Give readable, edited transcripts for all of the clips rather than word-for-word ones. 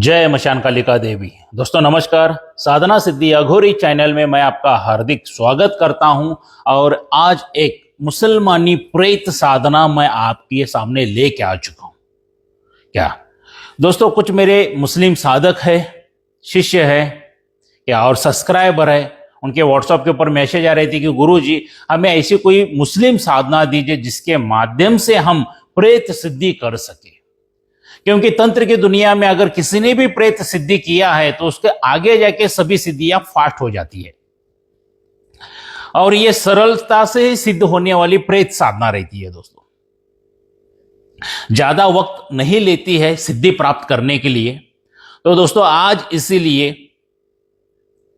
जय मशान कालिका देवी। दोस्तों नमस्कार। साधना सिद्धि अघोरी चैनल में मैं आपका हार्दिक स्वागत करता हूं और आज एक मुसलमानी प्रेत साधना मैं आपके सामने लेके आ चुका हूं। क्या दोस्तों, कुछ मेरे मुस्लिम साधक है, शिष्य है क्या और सब्सक्राइबर है, उनके व्हाट्सएप के ऊपर मैसेज आ रही थी कि गुरुजी हमें ऐसी कोई मुस्लिम साधना दीजिए जिसके माध्यम से हम प्रेत सिद्धि कर सके। क्योंकि तंत्र की दुनिया में अगर किसी ने भी प्रेत सिद्धि किया है तो उसके आगे जाके सभी सिद्धियां फास्ट हो जाती है और ये सरलता से सिद्ध होने वाली प्रेत साधना रहती है। दोस्तों ज्यादा वक्त नहीं लेती है सिद्धि प्राप्त करने के लिए। तो दोस्तों आज इसीलिए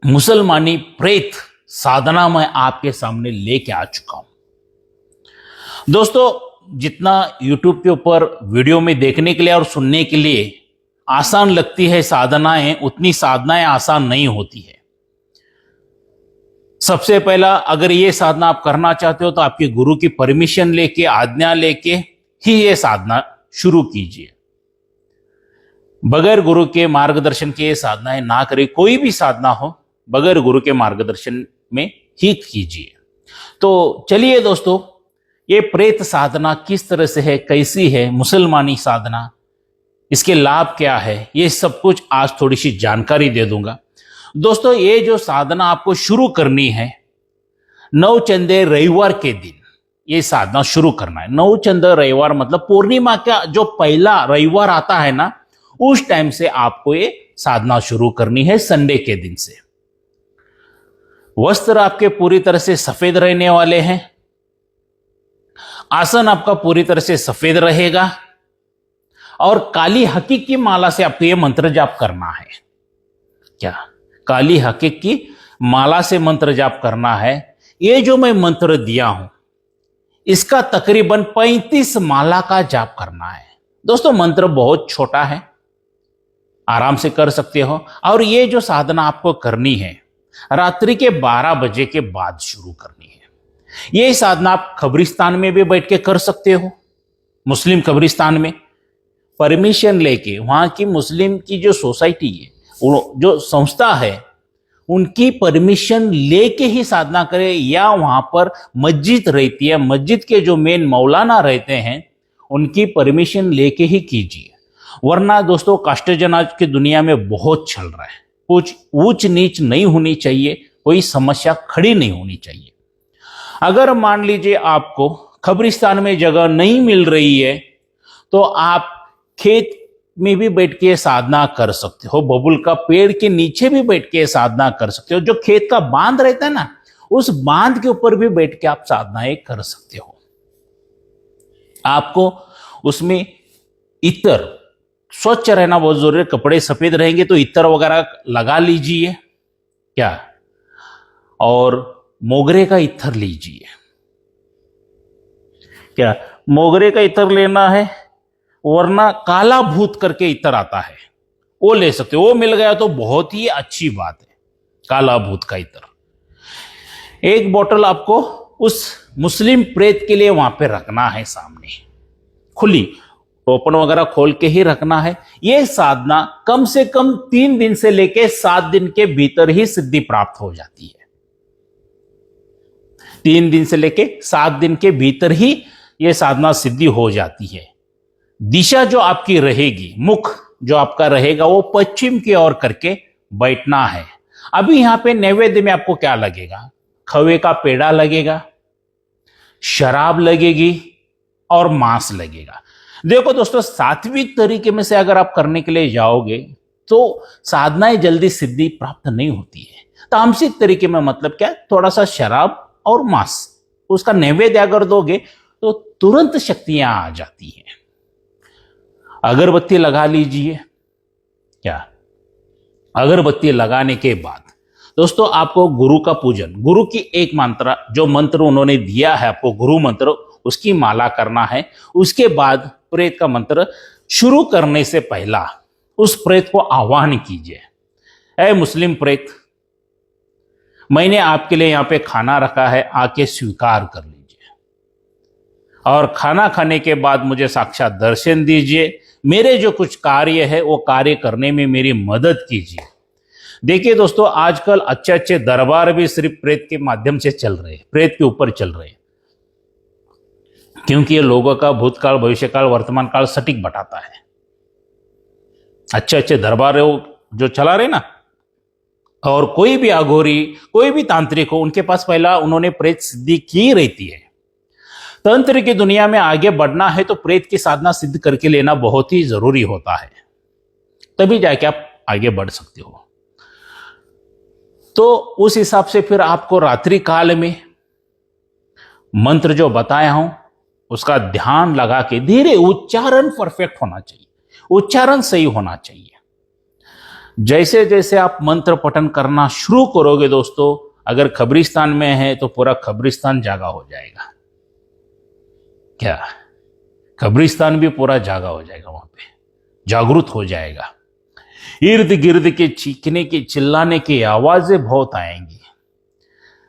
मुसलमानी प्रेत साधना मैं आपके सामने लेके आ चुका हूं। दोस्तों जितना YouTube के ऊपर वीडियो में देखने के लिए और सुनने के लिए आसान लगती है साधनाएं, उतनी साधनाएं आसान नहीं होती है। सबसे पहला, अगर ये साधना आप करना चाहते हो तो आपके गुरु की परमिशन लेके, आज्ञा लेके ही ये साधना शुरू कीजिए। बगैर गुरु के मार्गदर्शन के ये साधनाएं ना करें। कोई भी साधना हो बगैर गुरु के मार्गदर्शन में ही कीजिए। तो चलिए दोस्तों, ये प्रेत साधना किस तरह से है, कैसी है मुसलमानी साधना, इसके लाभ क्या है, ये सब कुछ आज थोड़ी सी जानकारी दे दूंगा। दोस्तों ये जो साधना आपको शुरू करनी है, नवचंदे रविवार के दिन ये साधना शुरू करना है। नवचंद रविवार मतलब पूर्णिमा का जो पहला रविवार आता है ना, उस टाइम से आपको ये साधना शुरू करनी है, संडे के दिन से। वस्त्र आपके पूरी तरह से सफेद रहने वाले हैं, आसन आपका पूरी तरह से सफेद रहेगा और काली हकीक की माला से आपको यह मंत्र जाप करना है। क्या काली हकीक की माला से मंत्र जाप करना है। ये जो मैं मंत्र दिया हूं इसका तकरीबन 35 माला का जाप करना है। दोस्तों मंत्र बहुत छोटा है, आराम से कर सकते हो। और ये जो साधना आपको करनी है रात्रि के 12 बजे के बाद शुरू करनी है। ये साधना आप कब्रिस्तान में भी बैठ के कर सकते हो, मुस्लिम कब्रिस्तान में परमिशन लेके। वहां की मुस्लिम की जो सोसाइटी है, जो संस्था है, उनकी परमिशन लेके ही साधना करें। या वहां पर मस्जिद रहती है, मस्जिद के जो मेन मौलाना रहते हैं उनकी परमिशन लेके ही कीजिए। वरना दोस्तों कास्ट जनाज की दुनिया में बहुत चल रहा है, कुछ ऊंच नीच नहीं होनी चाहिए, कोई समस्या खड़ी नहीं होनी चाहिए। अगर मान लीजिए आपको कब्रिस्तान में जगह नहीं मिल रही है तो आप खेत में भी बैठ के साधना कर सकते हो, बबुल का पेड़ के नीचे भी बैठ के साधना कर सकते हो। जो खेत का बांध रहता है ना, उस बांध के ऊपर भी बैठ के आप साधनाएं कर सकते हो। आपको उसमें इत्र, स्वच्छ रहना बहुत जरूरी है। कपड़े सफेद रहेंगे तो इत्र वगैरह लगा लीजिए क्या, और मोगरे का इत्र लीजिए। क्या मोगरे का इत्र लेना है, वरना काला भूत करके इत्र आता है, वो ले सकते हो। वो मिल गया तो बहुत ही अच्छी बात है, काला भूत का इत्र। एक बोतल आपको उस मुस्लिम प्रेत के लिए वहां पे रखना है, सामने खुली, ओपन वगैरह खोल के ही रखना है। यह साधना कम से कम 3 दिन से लेके 7 दिन के भीतर ही सिद्धि प्राप्त हो जाती है। 3 दिन से लेके 7 दिन के भीतर ही यह साधना सिद्धि हो जाती है। दिशा जो आपकी रहेगी, मुख जो आपका रहेगा, वो पश्चिम की ओर करके बैठना है। अभी यहां पे नैवेद्य में आपको क्या लगेगा? खवे का पेड़ा लगेगा, शराब लगेगी और मांस लगेगा। देखो दोस्तों, सात्विक तरीके में से अगर आप करने के लिए जाओगे तो साधनाएं जल्दी सिद्धि प्राप्त नहीं होती है। तामसिक तरीके में मतलब क्या, थोड़ा सा शराब और मांस, उसका नैवेद्य अगर दोगे तो तुरंत शक्तियां आ जाती हैं। अगरबत्ती लगा लीजिए क्या। अगरबत्ती लगाने के बाद दोस्तों आपको गुरु का पूजन, गुरु की एक मंत्र, जो मंत्र उन्होंने दिया है आपको गुरु मंत्र, उसकी माला करना है। उसके बाद प्रेत का मंत्र शुरू करने से पहला उस प्रेत को आह्वान कीजिए, ऐ मुस्लिम प्रेत, मैंने आपके लिए यहां पे खाना रखा है, आके स्वीकार कर लीजिए। और खाना खाने के बाद मुझे साक्षात दर्शन दीजिए। मेरे जो कुछ कार्य है वो कार्य करने में मेरी मदद कीजिए। देखिए दोस्तों, आजकल अच्छे अच्छे दरबार भी सिर्फ प्रेत के माध्यम से चल रहे हैं, प्रेत के ऊपर चल रहे हैं, क्योंकि ये लोगों का भूतकाल, भविष्यकाल, वर्तमान काल सटीक बताता है। अच्छे अच्छे दरबार जो चला रहे ना, और कोई भी अघोरी, कोई भी तांत्रिक हो, उनके पास पहला उन्होंने प्रेत सिद्धि की रहती है। तंत्र की दुनिया में आगे बढ़ना है तो प्रेत की साधना सिद्ध करके लेना बहुत ही जरूरी होता है, तभी जाके आप आगे बढ़ सकते हो। तो उस हिसाब से फिर आपको रात्रि काल में मंत्र जो बताया हूं उसका ध्यान लगा के धीरे, उच्चारण परफेक्ट होना चाहिए, उच्चारण सही होना चाहिए। जैसे जैसे आप मंत्र पठन करना शुरू करोगे दोस्तों, अगर कब्रिस्तान में है तो पूरा कब्रिस्तान जागा हो जाएगा। क्या कब्रिस्तान भी पूरा जागा हो जाएगा, वहां पे जागृत हो जाएगा। इर्द गिर्द के चीखने की, चिल्लाने की आवाजें बहुत आएंगी,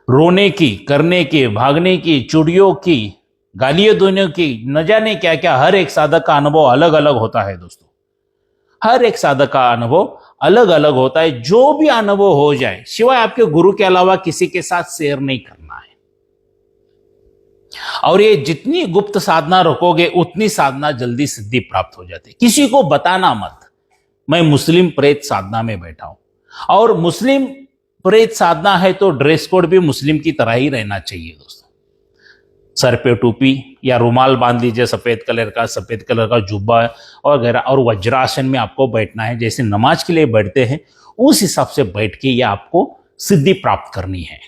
रोने की, करने की, भागने की, चुड़ियों की, गालियों देने की, न जाने क्या क्या। हर एक साधक का अनुभव अलग अलग होता है दोस्तों, हर एक साधक का अनुभव अलग अलग होता है। जो भी अनुभव हो जाए, सिवाय आपके गुरु के अलावा किसी के साथ शेयर नहीं करना है। और ये जितनी गुप्त साधना रखोगे उतनी साधना जल्दी सिद्धि प्राप्त हो जाती है। किसी को बताना मत, मैं मुस्लिम प्रेत साधना में बैठा हूं। और मुस्लिम प्रेत साधना है तो ड्रेस कोड भी मुस्लिम की तरह ही रहना चाहिए दोस्तों। सर पे टोपी या रुमाल बांध लीजिए सफेद कलर का जुब्बा वगैरह, और वज्रासन में आपको बैठना है। जैसे नमाज के लिए बैठते हैं उस हिसाब से बैठ के ये आपको सिद्धि प्राप्त करनी है।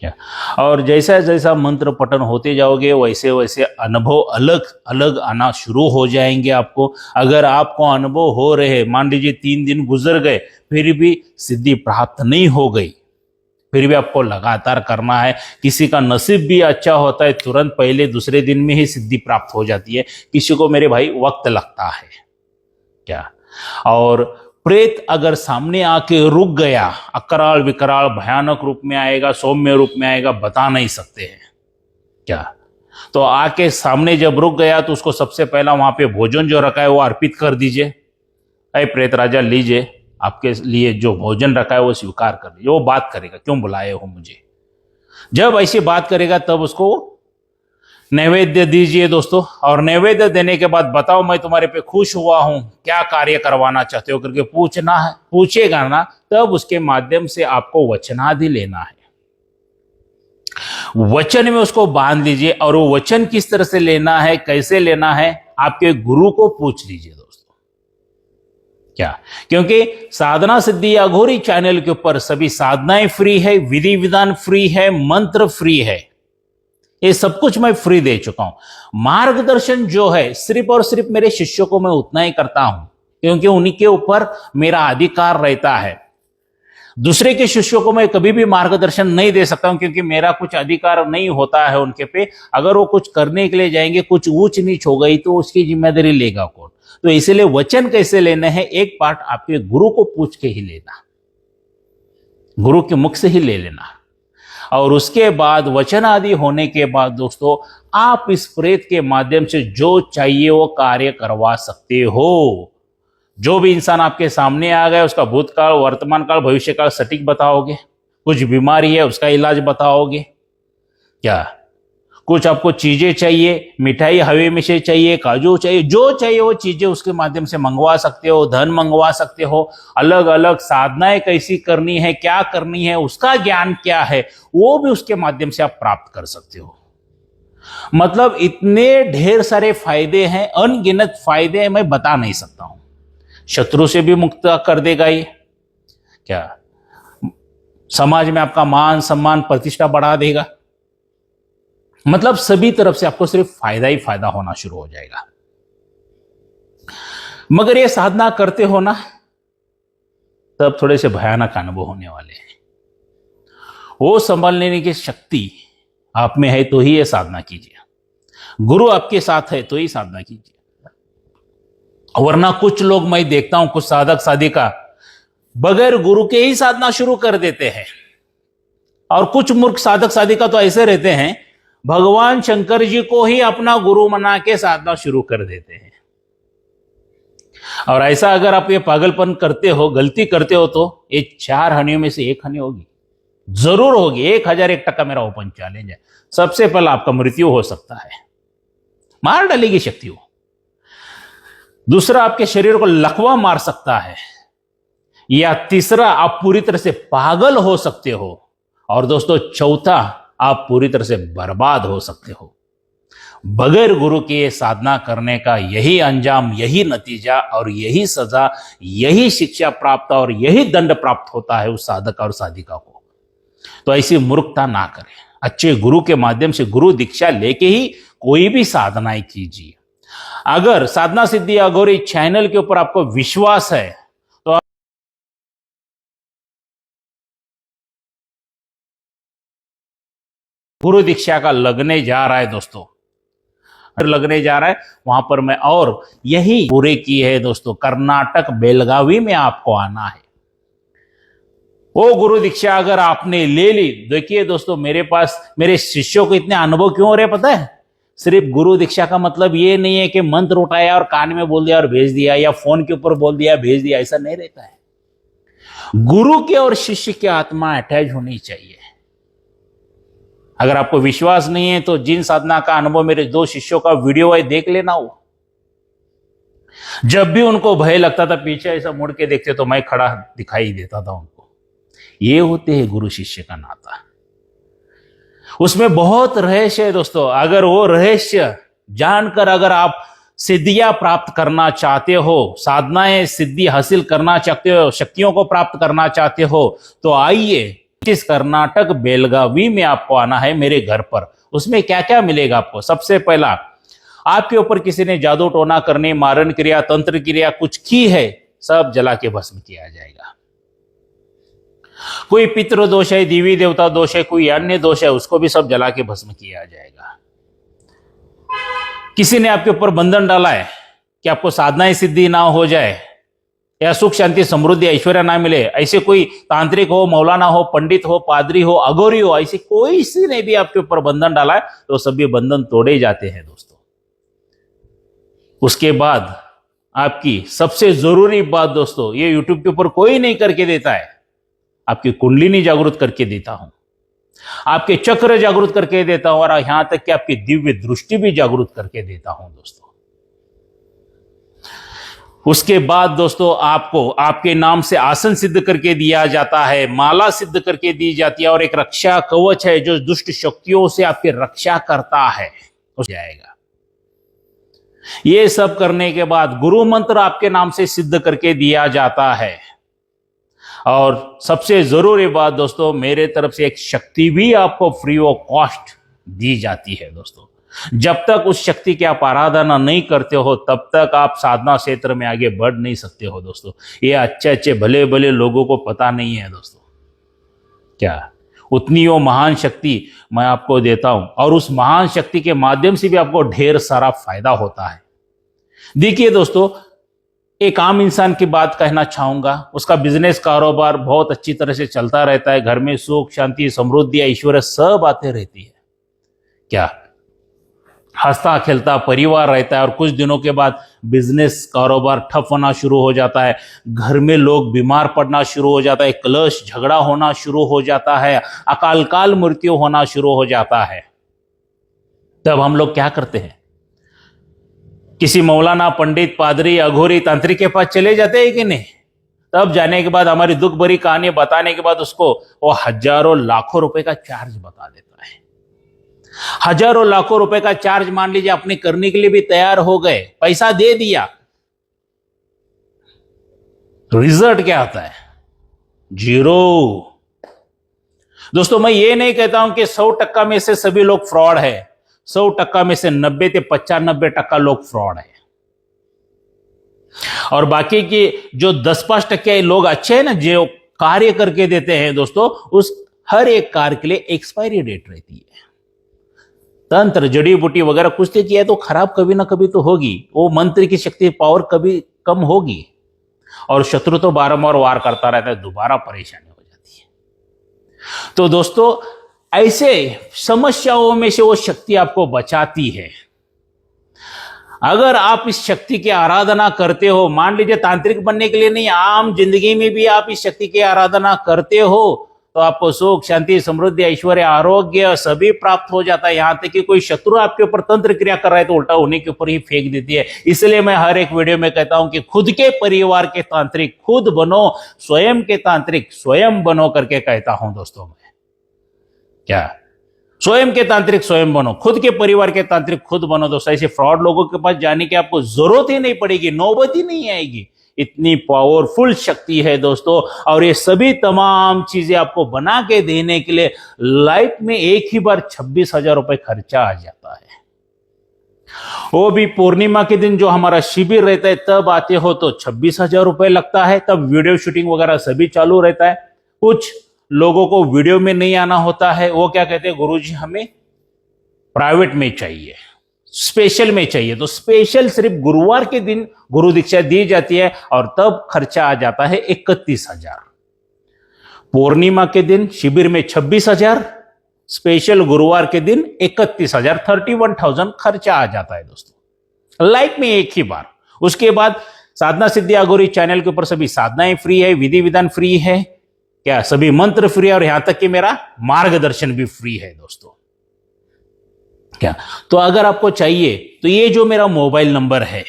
क्या, और जैसा जैसा मंत्र पठन होते जाओगे वैसे वैसे अनुभव अलग अलग आना शुरू हो जाएंगे आपको। अगर आपको अनुभव हो रहे, मान लीजिए 3 दिन गुजर गए फिर भी सिद्धि प्राप्त नहीं हो गई, फिर भी आपको लगातार करना है। किसी का नसीब भी अच्छा होता है, तुरंत पहले दूसरे दिन में ही सिद्धि प्राप्त हो जाती है। किसी को मेरे भाई वक्त लगता है। क्या, और प्रेत अगर सामने आके रुक गया, अकराल विकराल भयानक रूप में आएगा, सौम्य रूप में आएगा, बता नहीं सकते हैं। क्या, तो आके सामने जब रुक गया तो उसको सबसे पहला वहां पे भोजन जो रखा है वो अर्पित कर दीजिए। अरे प्रेत राजा लीजिए, आपके लिए जो भोजन रखा है वो स्वीकार कर लीजिए। वो बात करेगा, क्यों बुलाए हो मुझे। जब ऐसी बात करेगा तब उसको नैवेद्य दीजिए दोस्तों। और नैवेद्य देने के बाद बताओ मैं तुम्हारे पे खुश हुआ हूं, क्या कार्य करवाना चाहते हो करके पूछना है, पूछेगा ना, तब उसके माध्यम से आपको वचनादि लेना है। वचन में उसको बांध लीजिए। और वो वचन किस तरह से लेना है, कैसे लेना है, आपके गुरु को पूछ लीजिए दोस्तों। क्या, क्योंकि साधना सिद्धि अघोरी चैनल के ऊपर सभी साधनाएं फ्री है, विधि विधान फ्री है, मंत्र फ्री है, ये सब कुछ मैं फ्री दे चुका हूं। मार्गदर्शन जो है सिर्फ और सिर्फ मेरे शिष्यों को मैं उतना ही करता हूं, क्योंकि उन्हीं के ऊपर मेरा अधिकार रहता है। दूसरे के शिष्यों को मैं कभी भी मार्गदर्शन नहीं दे सकता हूं, क्योंकि मेरा कुछ अधिकार नहीं होता है उनके पे। अगर वो कुछ करने के लिए जाएंगे, कुछ ऊंच नीच हो गई तो उसकी जिम्मेदारी लेगा कौन। तो इसलिए वचन कैसे लेने हैं, एक पार्ट आपके गुरु को पूछ के ही लेना, गुरु के मुख से ही ले लेना। और उसके बाद वचन आदि होने के बाद दोस्तों आप इस प्रेत के माध्यम से जो चाहिए वो कार्य करवा सकते हो। जो भी इंसान आपके सामने आ गया उसका भूतकाल, वर्तमान काल, भविष्य काल सटीक बताओगे। कुछ बीमारी है उसका इलाज बताओगे। क्या, कुछ आपको चीजें चाहिए, मिठाई हवे में से चाहिए, काजू चाहिए, जो चाहिए वो चीजें उसके माध्यम से मंगवा सकते हो, धन मंगवा सकते हो। अलग अलग साधनाएं कैसी करनी है, क्या करनी है, उसका ज्ञान क्या है, वो भी उसके माध्यम से आप प्राप्त कर सकते हो। मतलब इतने ढेर सारे फायदे हैं, अनगिनत फायदे हैं, मैं बता नहीं सकता हूं। शत्रु से भी मुक्त कर देगा ये। क्या, समाज में आपका मान सम्मान प्रतिष्ठा बढ़ा देगा। मतलब सभी तरफ से आपको सिर्फ फायदा ही फायदा होना शुरू हो जाएगा। मगर ये साधना करते हो ना, तब थोड़े से भयानक अनुभव होने वाले हैं। वो संभालने की शक्ति आप में है तो ही ये साधना कीजिए, गुरु आपके साथ है तो ही साधना कीजिए। वरना कुछ लोग मैं देखता हूं, कुछ साधक साधिका बगैर गुरु के ही साधना शुरू कर देते हैं। और कुछ मूर्ख साधक साधिका तो ऐसे रहते हैं, भगवान शंकर जी को ही अपना गुरु मना के साधना शुरू कर देते हैं। और ऐसा अगर आप ये पागलपन करते हो, गलती करते हो, तो ये 4 हानियों में से 1 हानि होगी, जरूर होगी। 1001% मेरा ओपन चैलेंज है। सबसे पहला आपका मृत्यु हो सकता है, मार डालेगी शक्ति वो। दूसरा, आपके शरीर को लकवा मार सकता है। या तीसरा, आप पूरी तरह से पागल हो सकते हो। और दोस्तों, चौथा, आप पूरी तरह से बर्बाद हो सकते हो। बगैर गुरु के साधना करने का यही अंजाम, यही नतीजा और यही सजा, यही शिक्षा प्राप्त और यही दंड प्राप्त होता है उस साधक और साधिका को। तो ऐसी मूर्खता ना करें। अच्छे गुरु के माध्यम से गुरु दीक्षा लेके ही कोई भी साधनाएं कीजिए। अगर साधना सिद्धि अघोरी चैनल के ऊपर आपको विश्वास है तो गुरु दीक्षा का लगने जा रहा है दोस्तों, लगने जा रहा है वहां पर मैं, और यही पूरे की है दोस्तों, कर्नाटक बेलगावी में आपको आना है। वो गुरु दीक्षा अगर आपने ले ली, देखिए दोस्तों, मेरे शिष्यों को इतने अनुभव क्यों हो रहे पता है? सिर्फ गुरु दीक्षा का मतलब ये नहीं है कि मंत्र उठाया और कान में बोल दिया और भेज दिया, या फोन के ऊपर बोल दिया भेज दिया, ऐसा नहीं रहता है। गुरु के और शिष्य की आत्मा अटैच होनी चाहिए। अगर आपको विश्वास नहीं है तो जिन साधना का अनुभव मेरे 2 शिष्यों का वीडियो है, देख लेना। हो जब भी उनको भय लगता था, पीछे ऐसा मुड़ के देखते तो मैं खड़ा दिखाई देता था उनको। ये होते हैं गुरु शिष्य का नाता। उसमें बहुत रहस्य है दोस्तों। अगर वो रहस्य जानकर अगर आप सिद्धियां प्राप्त करना चाहते हो, साधनाएं सिद्धि हासिल करना चाहते हो, शक्तियों को प्राप्त करना चाहते हो, तो आइए, इस कर्नाटक बेलगावी में आपको आना है मेरे घर पर। उसमें क्या क्या मिलेगा आपको? सबसे पहला, आपके ऊपर किसी ने जादू टोना करने, मारण क्रिया, तंत्र क्रिया कुछ की है, सब जला के भस्म किया जाएगा। कोई पितृ दोष है, देवी देवता दोष है, कोई अन्य दोष है, उसको भी सब जला के भस्म किया जाएगा। किसी ने आपके ऊपर बंधन डाला है कि आपको साधनाएं सिद्धि ना हो जाए, या सुख शांति समृद्धि ऐश्वर्य ना मिले, ऐसे कोई तांत्रिक हो, मौलाना हो, पंडित हो, पादरी हो, अघोरी हो, ऐसे कोई सी ने भी आपके ऊपर बंधन डाला है तो सभी बंधन तोड़े जाते हैं दोस्तों। उसके बाद आपकी सबसे जरूरी बात दोस्तों, ये यूट्यूब के ऊपर कोई नहीं करके देता है, आपकी कुंडलिनी जागृत करके देता हूं, आपके चक्र जागृत करके देता हूं, और यहां तक कि आपकी दिव्य दृष्टि भी जागृत करके देता हूं दोस्तों। उसके बाद दोस्तों, आपको आपके नाम से आसन सिद्ध करके दिया जाता है, माला सिद्ध करके दी जाती है, और एक रक्षा कवच है जो दुष्ट शक्तियों से आपकी रक्षा करता है, हो जाएगा। ये सब करने के बाद गुरु मंत्र आपके नाम से सिद्ध करके दिया जाता है। और सबसे जरूरी बात दोस्तों, मेरे तरफ से एक शक्ति भी आपको फ्री ऑफ कॉस्ट दी जाती है दोस्तों। जब तक उस शक्ति की आप आराधना नहीं करते हो, तब तक आप साधना क्षेत्र में आगे बढ़ नहीं सकते हो दोस्तों। ये अच्छे अच्छे भले भले लोगों को पता नहीं है दोस्तों, क्या उतनी वो महान शक्ति मैं आपको देता हूं, और उस महान शक्ति के माध्यम से भी आपको ढेर सारा फायदा होता है। देखिए दोस्तों, एक आम इंसान की बात कहना चाहूंगा, उसका बिजनेस कारोबार बहुत अच्छी तरह से चलता रहता है, घर में सुख शांति समृद्धि ऐश्वर्य सब आते रहती है, क्या हंसता खेलता परिवार रहता है, और कुछ दिनों के बाद बिजनेस कारोबार ठप होना शुरू हो जाता है, घर में लोग बीमार पड़ना शुरू हो जाता है, क्लेश झगड़ा होना शुरू हो जाता है, अकाल काल मृत्यु होना शुरू हो जाता है। तब हम लोग क्या करते हैं? किसी मौलाना, पंडित, पादरी, अघोरी, तांत्रिक के पास चले जाते हैं कि नहीं? तब जाने के बाद हमारी दुख भरी कहानी बताने के बाद उसको वो हजारों लाखों रुपए का चार्ज बता देता है। हजारों लाखों रुपए का चार्ज मान लीजिए अपने करने के लिए भी तैयार हो गए, पैसा दे दिया, रिजल्ट क्या आता है? 0। दोस्तों, मैं ये नहीं कहता हूं कि 100% में से सभी लोग फ्रॉड है। 100% में से 90 से 95% लोग फ्रॉड है, और बाकी की जो 10-5% लोग अच्छे हैं ना, जो कार्य करके देते हैं दोस्तों, उस हर एक कार्य के लिए एक्सपायरी डेट रहती है। तंत्र, जड़ी बूटी वगैरह कुछ तो किया तो खराब कभी ना कभी तो होगी, वो मंत्र की शक्ति पावर कभी कम होगी, और शत्रु तो बारंबार वार करता रहता है, दोबारा परेशानी हो जाती है। तो दोस्तों, ऐसे समस्याओं में से वो शक्ति आपको बचाती है। अगर आप इस शक्ति की आराधना करते हो, मान लीजिए तांत्रिक बनने के लिए नहीं, आम जिंदगी में भी आप इस शक्ति की आराधना करते हो, तो आपको सुख, शांति, समृद्धि, ऐश्वर्य, आरोग्य सभी प्राप्त हो जाता है। यहां तक कि कोई शत्रु आपके ऊपर तंत्र क्रिया कर रहा है तो उल्टा उन्हीं के ऊपर ही फेंक देती है। इसलिए मैं हर एक वीडियो में कहता हूं कि खुद के परिवार के तांत्रिक खुद बनो, स्वयं के तांत्रिक स्वयं बनो करके कहता हूं दोस्तों मैं। क्या स्वयं के तांत्रिक स्वयं बनो, खुद के परिवार के तांत्रिक खुद बनो दोस्तों। ऐसे फ्रॉड लोगों के पास जाने की आपको जरूरत ही नहीं पड़ेगी, नौबत ही नहीं आएगी। इतनी पावरफुल शक्ति है दोस्तों, और ये सभी तमाम चीजें आपको बना के देने के लिए लाइफ में एक ही बार 26,000 रुपए खर्चा आ जाता है। वो भी पूर्णिमा के दिन जो हमारा शिविर रहता है तब आते हो तो 26,000 रुपए लगता है। तब वीडियो शूटिंग वगैरह सभी चालू रहता है। कुछ लोगों को वीडियो में नहीं आना होता है, वो क्या कहते हैं, गुरुजी हमें प्राइवेट में चाहिए, स्पेशल में चाहिए। तो स्पेशल सिर्फ गुरुवार के दिन गुरु दीक्षा दी जाती है और तब खर्चा आ जाता है 31,000। पूर्णिमा के दिन शिविर में 26,000, स्पेशल गुरुवार के दिन 31,000, 31,000 खर्चा आ जाता है दोस्तों, लाइफ में एक ही बार। उसके बाद साधना सिद्धि अघोरी चैनल के ऊपर सभी साधनाएं फ्री है, विधि विधान फ्री है, क्या सभी मंत्र फ्री है, और यहां तक कि मेरा मार्गदर्शन भी फ्री है दोस्तों। क्या तो अगर आपको चाहिए तो ये जो मेरा मोबाइल नंबर है,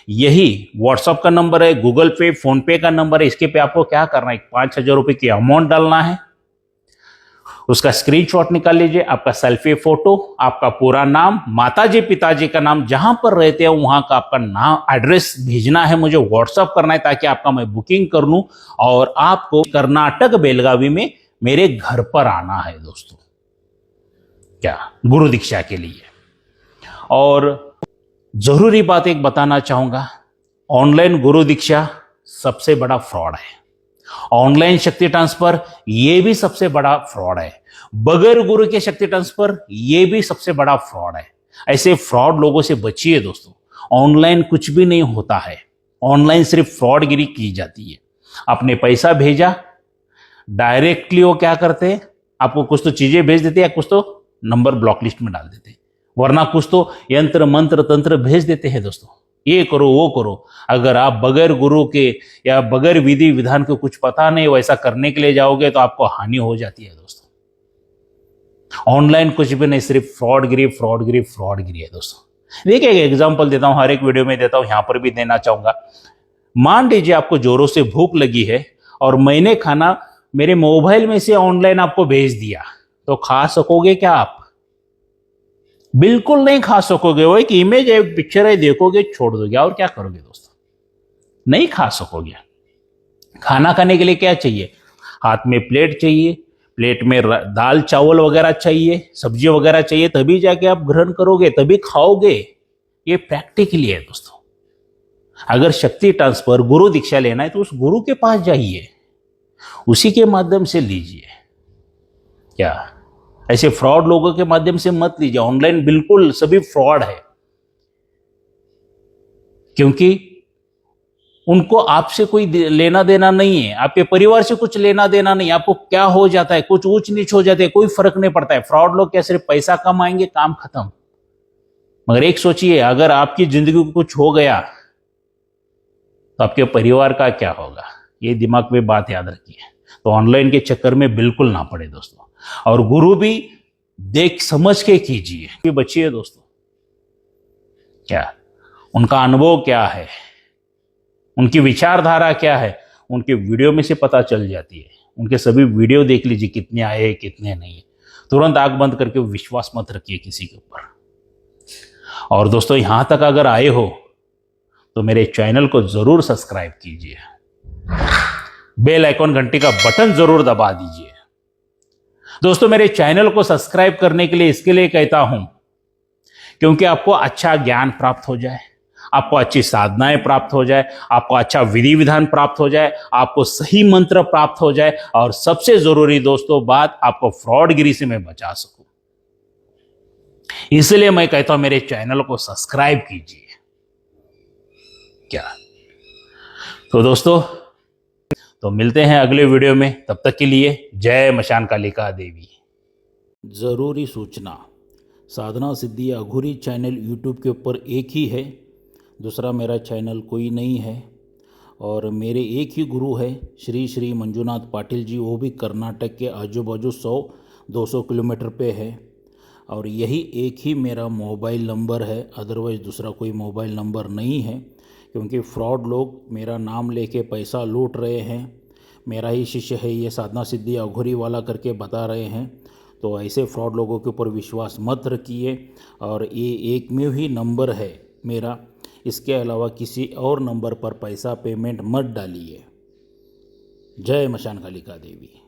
यही व्हाट्सएप का नंबर है, गूगल पे, फोन पे का नंबर है। इसके पे आपको क्या करना है, 5,000 रुपए की अमाउंट डालना है, उसका स्क्रीनशॉट निकाल लीजिए, आपका सेल्फी फोटो, आपका पूरा नाम, माताजी पिताजी का नाम, जहां पर रहते हैं वहां का आपका नाम, एड्रेस भेजना है, मुझे व्हाट्सएप करना है ताकि आपका मैं बुकिंग कर लूं, और आपको कर्नाटक बेलगावी में मेरे घर पर आना है दोस्तों, क्या गुरु दीक्षा के लिए। और जरूरी बात एक बताना चाहूंगा, ऑनलाइन गुरु दीक्षा सबसे बड़ा फ्रॉड है, ऑनलाइन शक्ति ट्रांसफर ये भी सबसे बड़ा फ्रॉड है, बगैर गुरु के शक्ति ट्रांसफर ये भी सबसे बड़ा फ्रॉड है। ऐसे फ्रॉड लोगों से बचिए दोस्तों। ऑनलाइन कुछ भी नहीं होता है, ऑनलाइन सिर्फ फ्रॉडगिरी की जाती है। आपने पैसा भेजा, डायरेक्टली वो क्या करते हैं, आपको कुछ तो चीजें भेज देते हैं, कुछ तो नंबर ब्लॉक लिस्ट में डाल देते हैं, वरना कुछ तो यंत्र मंत्र तंत्र भेज देते हैं दोस्तों, ये करो वो करो। अगर आप बगैर गुरु के या बगैर विधि विधान के कुछ पता नहीं वैसा करने के लिए जाओगे तो आपको हानि हो जाती है दोस्तों। ऑनलाइन कुछ भी नहीं, सिर्फ फ्रॉडगिरी फ्रॉडगिरी फ्रॉडगिरी है दोस्तों। देखिए एक एग्जांपल देता हूं, हर एक वीडियो में देता हूं, यहां पर भी देना चाहूंगा। मान लीजिए आपको जोरों से भूख लगी है और मैंने खाना मेरे मोबाइल में से ऑनलाइन आपको भेज दिया, तो खा सकोगे क्या आप? बिल्कुल नहीं खा सकोगे। वो एक इमेज है, एक पिक्चर है, देखोगे छोड़ दोगे, और क्या करोगे दोस्तों? नहीं खा सकोगे। खाना खाने के लिए क्या चाहिए? हाथ में प्लेट चाहिए, प्लेट में दाल चावल वगैरह चाहिए, सब्जी वगैरह चाहिए, तभी जाके आप ग्रहण करोगे, तभी खाओगे। ये प्रैक्टिकली है दोस्तों। अगर शक्ति ट्रांसफर गुरु दीक्षा लेना है तो उस गुरु के पास जाइए, उसी के माध्यम से लीजिए। क्या ऐसे फ्रॉड लोगों के माध्यम से मत लीजिए। ऑनलाइन बिल्कुल सभी फ्रॉड है, क्योंकि उनको आपसे कोई लेना देना नहीं है, आपके परिवार से कुछ लेना देना नहीं। आपको क्या हो जाता है, कुछ ऊंच नीच हो जाते हैं, कोई फर्क नहीं पड़ता है। फ्रॉड लोग क्या सिर्फ पैसा कमाएंगे, काम खत्म। मगर एक सोचिए, अगर आपकी जिंदगी को कुछ हो गया तो आपके परिवार का क्या होगा, ये दिमाग में बात याद रखिए। तो ऑनलाइन के चक्कर में बिल्कुल ना पड़े दोस्तों, और गुरु भी देख समझ के कीजिए, बचिए दोस्तों। क्या उनका अनुभव क्या है, उनकी विचारधारा क्या है, उनके वीडियो में से पता चल जाती है। उनके सभी वीडियो देख लीजिए, कितने आए हैं कितने नहीं है। तुरंत आंख बंद करके विश्वास मत रखिए किसी के ऊपर। और दोस्तों यहां तक अगर आए हो तो मेरे चैनल को जरूर सब्सक्राइब कीजिए, बेल आइकॉन घंटी का बटन जरूर दबा दीजिए। दोस्तों मेरे चैनल को सब्सक्राइब करने के लिए इसके लिए कहता हूं क्योंकि आपको अच्छा ज्ञान प्राप्त हो जाए, आपको अच्छी साधनाएं प्राप्त हो जाए, आपको अच्छा विधि विधान प्राप्त हो जाए, आपको सही मंत्र प्राप्त हो जाए, और सबसे जरूरी दोस्तों बात, आपको फ्रॉडगिरी से मैं बचा सकूं। इसलिए मैं कहता हूं मेरे चैनल को सब्सक्राइब कीजिए। क्या तो दोस्तों, तो मिलते हैं अगले वीडियो में, तब तक के लिए जय मशान कालिका देवी। जरूरी सूचना, साधना सिद्धि अघोरी चैनल यूट्यूब के ऊपर एक ही है, दूसरा मेरा चैनल कोई नहीं है। और मेरे एक ही गुरु है श्री श्री मंजुनाथ पाटिल जी, वो भी कर्नाटक के आजू बाजू 100-200 किलोमीटर पे है। और यही एक ही मेरा मोबाइल नंबर है, अदरवाइज़ दूसरा कोई मोबाइल नंबर नहीं है, क्योंकि फ्रॉड लोग मेरा नाम लेके पैसा लूट रहे हैं। मेरा ही शिष्य है ये, साधना सिद्धि अघोरी वाला करके बता रहे हैं। तो ऐसे फ्रॉड लोगों के ऊपर विश्वास मत रखिए। और ये एक में ही नंबर है मेरा, इसके अलावा किसी और नंबर पर पैसा पेमेंट मत डालिए। जय मशान कालिका देवी।